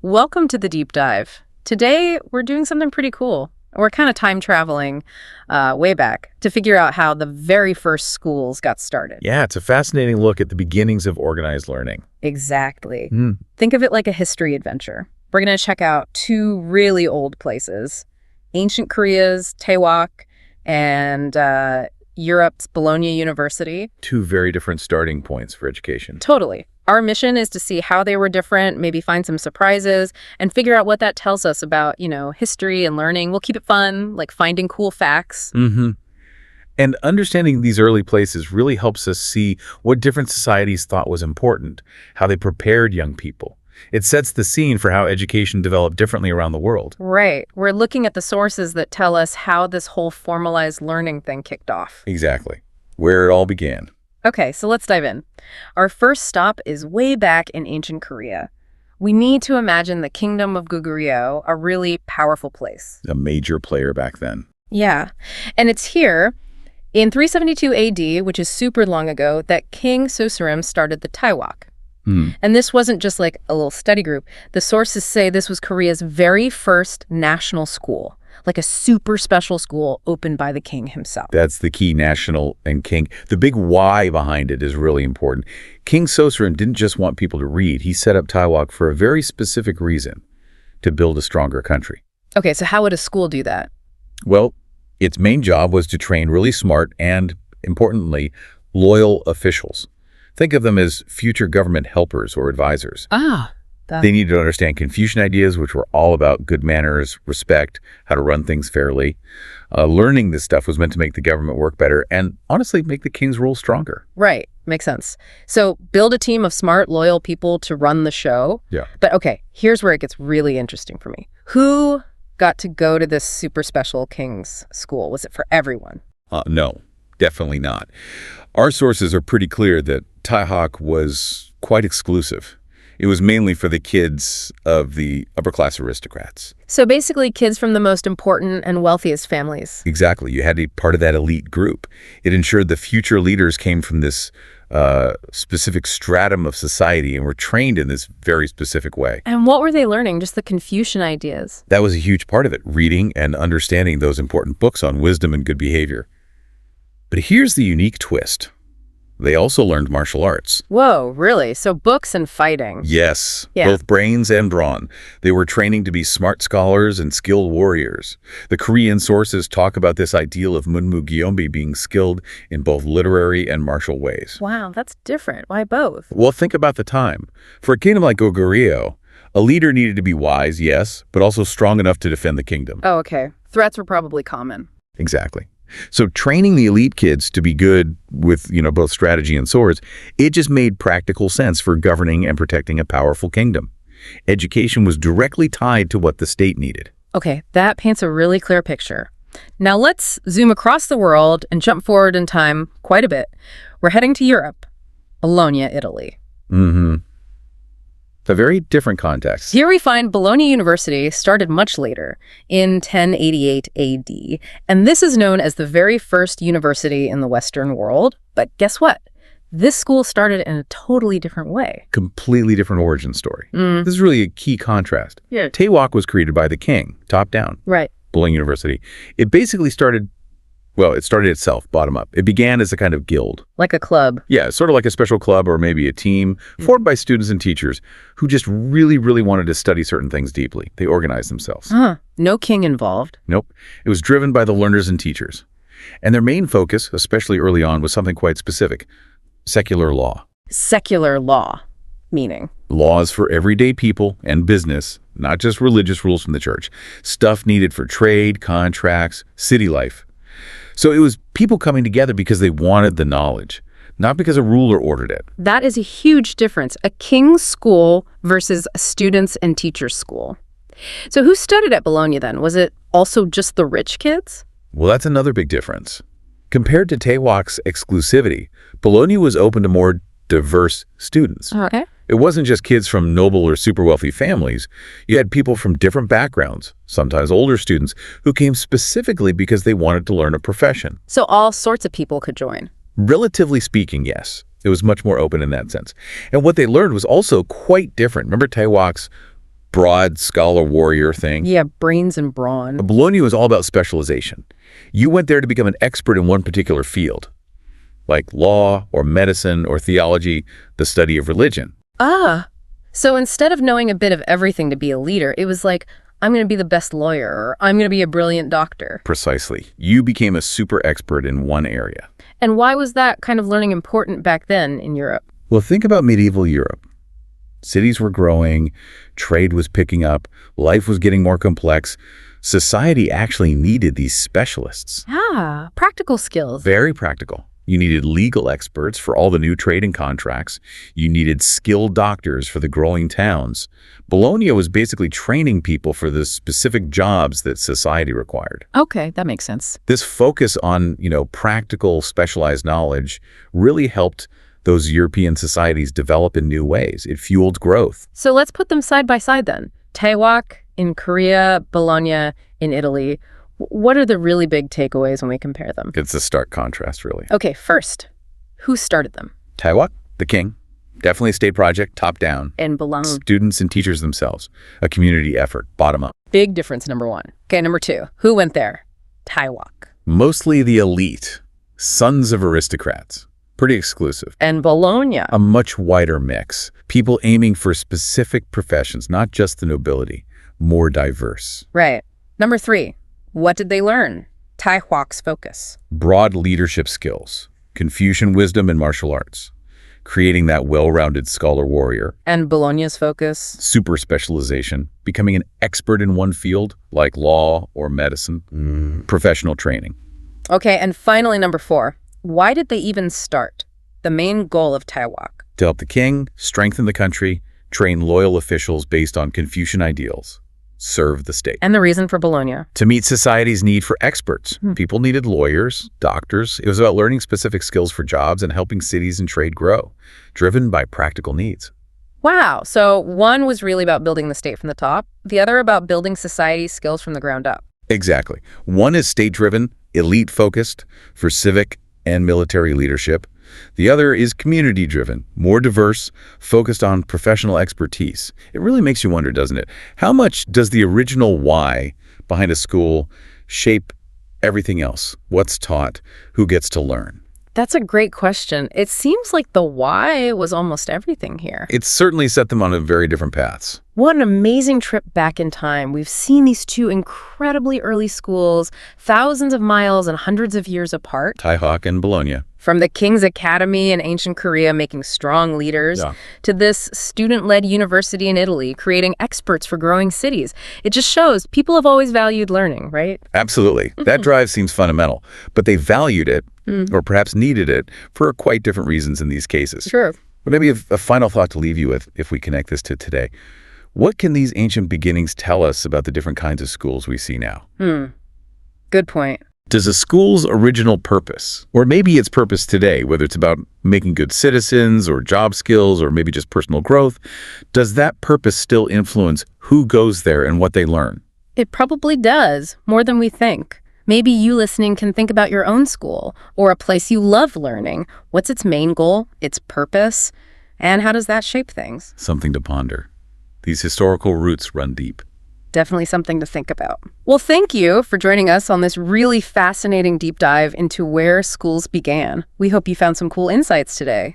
Welcome to the deep dive. Today, we're doing something pretty cool. We're kind of time traveling way back to figure out how the very first schools got started. Yeah, it's a fascinating look at the beginnings of organized learning. Exactly. Think of it like a history adventure. We're going to check out two really old places, ancient Korea's Taewhak and Europe's Bologna University. Two very different starting points for education. Totally. Our mission is to see how they were different, maybe find some surprises, and figure out what that tells us about, history and learning. We'll keep it fun, like finding cool facts. And understanding these early places really helps us see what different societies thought was important, how they prepared young people. It sets the scene for how education developed differently around the world. Right. We're looking at the sources that tell us how this whole formalized learning thing kicked off. Exactly. Where it all began. Okay, so let's dive in. Our first stop is way back in ancient Korea. We need to imagine the kingdom of Goguryeo, a really powerful place. A major player back then. Yeah, and it's here, in 372 AD, which is super long ago, that King Soserim started the Taewhak. And this wasn't just like a little study group. The sources say this was Korea's very first national school, like a super special school opened by the king himself. That's the key, national and king. The big why behind it is really important. King Soserim didn't just want people to read. He set up Taewhak for a very specific reason, to build a stronger country. Okay, so how would a school do that? Well, its main job was to train really smart and, importantly, loyal officials. Think of them as future government helpers or advisors. They needed to understand Confucian ideas, which were all about good manners, respect, how to run things fairly. Learning this stuff was meant to make the government work better and, honestly, make the king's rule stronger. Right. Makes sense. So build a team of smart, loyal people to run the show. Yeah. But okay, here's where it gets really interesting for me. Who got to go to this super special king's school? Was it for everyone? No, definitely not. Our sources are pretty clear that Taewhak was quite exclusive. It was mainly for the kids of the upper-class aristocrats. So basically kids from the most important and wealthiest families. Exactly. You had to be part of that elite group. It ensured the future leaders came from this specific stratum of society and were trained in this very specific way. And what were they learning? Just the Confucian ideas? That was a huge part of it, reading and understanding those important books on wisdom and good behavior. But here's the unique twist. They also learned martial arts. Whoa, really? So books and fighting. Yes, Yeah. Both brains and brawn. They were training to be smart scholars and skilled warriors. The Korean sources talk about this ideal of Munmu Gyeombi being skilled in both literary and martial ways. Wow, that's different. Why both? Well, think about the time. For a kingdom like Goguryeo, a leader needed to be wise, yes, but also strong enough to defend the kingdom. Oh, okay. Threats were probably common. Exactly. So training the elite kids to be good with, both strategy and swords, it just made practical sense for governing and protecting a powerful kingdom. Education was directly tied to what the state needed. Okay, that paints a really clear picture. Now let's zoom across the world and jump forward in time quite a bit. We're heading to Europe, Bologna, Italy. A very different context. Here we find Bologna University started much later, in 1088 AD, and this is known as the very first university in the Western world. But guess what? This school started in a totally different way. Completely different origin story. This is really a key contrast. Yeah. Taewhak was created by the king, top down. Right. Bologna University. It basically started itself, bottom up. It began as a kind of guild. Like a club. Yeah, sort of like a special club or maybe a team formed by students and teachers who just really, really wanted to study certain things deeply. They organized themselves. No king involved. Nope. It was driven by the learners and teachers. And their main focus, especially early on, was something quite specific: secular law. Secular law, meaning? Laws for everyday people and business, not just religious rules from the church. Stuff needed for trade, contracts, city life. So it was people coming together because they wanted the knowledge, not because a ruler ordered it. That is a huge difference. A king's school versus a students' and teachers' school. So who studied at Bologna then? Was it also just the rich kids? Well, that's another big difference. Compared to Taewhak's exclusivity, Bologna was open to more diverse students. Okay. It wasn't just kids from noble or super wealthy families. You had people from different backgrounds, sometimes older students, who came specifically because they wanted to learn a profession. So all sorts of people could join. Relatively speaking, yes. It was much more open in that sense. And what they learned was also quite different. Remember Taewhak's broad scholar warrior thing. Yeah, brains and brawn. Bologna was all about specialization. You went there to become an expert in one particular field, like law or medicine or theology, the study of religion. So instead of knowing a bit of everything to be a leader, it was like, I'm going to be the best lawyer, or I'm going to be a brilliant doctor. Precisely. You became a super expert in one area. And why was that kind of learning important back then in Europe? Well, think about medieval Europe. Cities were growing, trade was picking up, life was getting more complex. Society actually needed these specialists. Practical skills. Very practical. You needed legal experts for all the new trade and contracts. You needed skilled doctors for the growing towns. Bologna was basically training people for the specific jobs that society required. Okay, that makes sense. This focus on, practical, specialized knowledge really helped those European societies develop in new ways. It fueled growth. So let's put them side by side then. Taewhak in Korea, Bologna in Italy. What are the really big takeaways when we compare them? It's a stark contrast, really. Okay, first, who started them? Taewhak, the king. Definitely a state project, top down. And Bologna. Students and teachers themselves. A community effort, bottom up. Big difference, number one. Okay, number two, who went there? Taewhak. Mostly the elite, sons of aristocrats. Pretty exclusive. And Bologna. A much wider mix. People aiming for specific professions, not just the nobility. More diverse. Right. Number three, what did they learn? Taewhak's focus. Broad leadership skills, Confucian wisdom and martial arts, creating that well-rounded scholar warrior. And Bologna's focus? Super specialization, becoming an expert in one field, like law or medicine, professional training. Okay, and finally, number four, why did they even start? The main goal of Taewhak. To help the king, strengthen the country, train loyal officials based on Confucian ideals. Serve the state. And the reason for Bologna? To meet society's need for experts. People needed lawyers, doctors. It was about learning specific skills for jobs and helping cities and trade grow, driven by practical needs. Wow. So one was really about building the state from the top, the other about building society's skills from the ground up. Exactly. One is state-driven, elite-focused for civic and military leadership. The other is community-driven, more diverse, focused on professional expertise. It really makes you wonder, doesn't it? How much does the original why behind a school shape everything else? What's taught? Who gets to learn? That's a great question. It seems like the why was almost everything here. It's certainly set them on a very different paths. What an amazing trip back in time. We've seen these two incredibly early schools, thousands of miles and hundreds of years apart. Taewhak and Bologna. From the King's Academy in ancient Korea making strong leaders, to this student-led university in Italy creating experts for growing cities. It just shows people have always valued learning, right? Absolutely. That drive seems fundamental, but they valued it, or perhaps needed it, for quite different reasons in these cases. Sure. But maybe a final thought to leave you with, if we connect this to today. What can these ancient beginnings tell us about the different kinds of schools we see now? Good point. Does a school's original purpose, or maybe its purpose today, whether it's about making good citizens or job skills or maybe just personal growth, does that purpose still influence who goes there and what they learn? It probably does, more than we think. Maybe you listening can think about your own school or a place you love learning. What's its main goal, its purpose, and how does that shape things? Something to ponder. These historical roots run deep. Definitely something to think about. Well, thank you for joining us on this really fascinating deep dive into where schools began. We hope you found some cool insights today.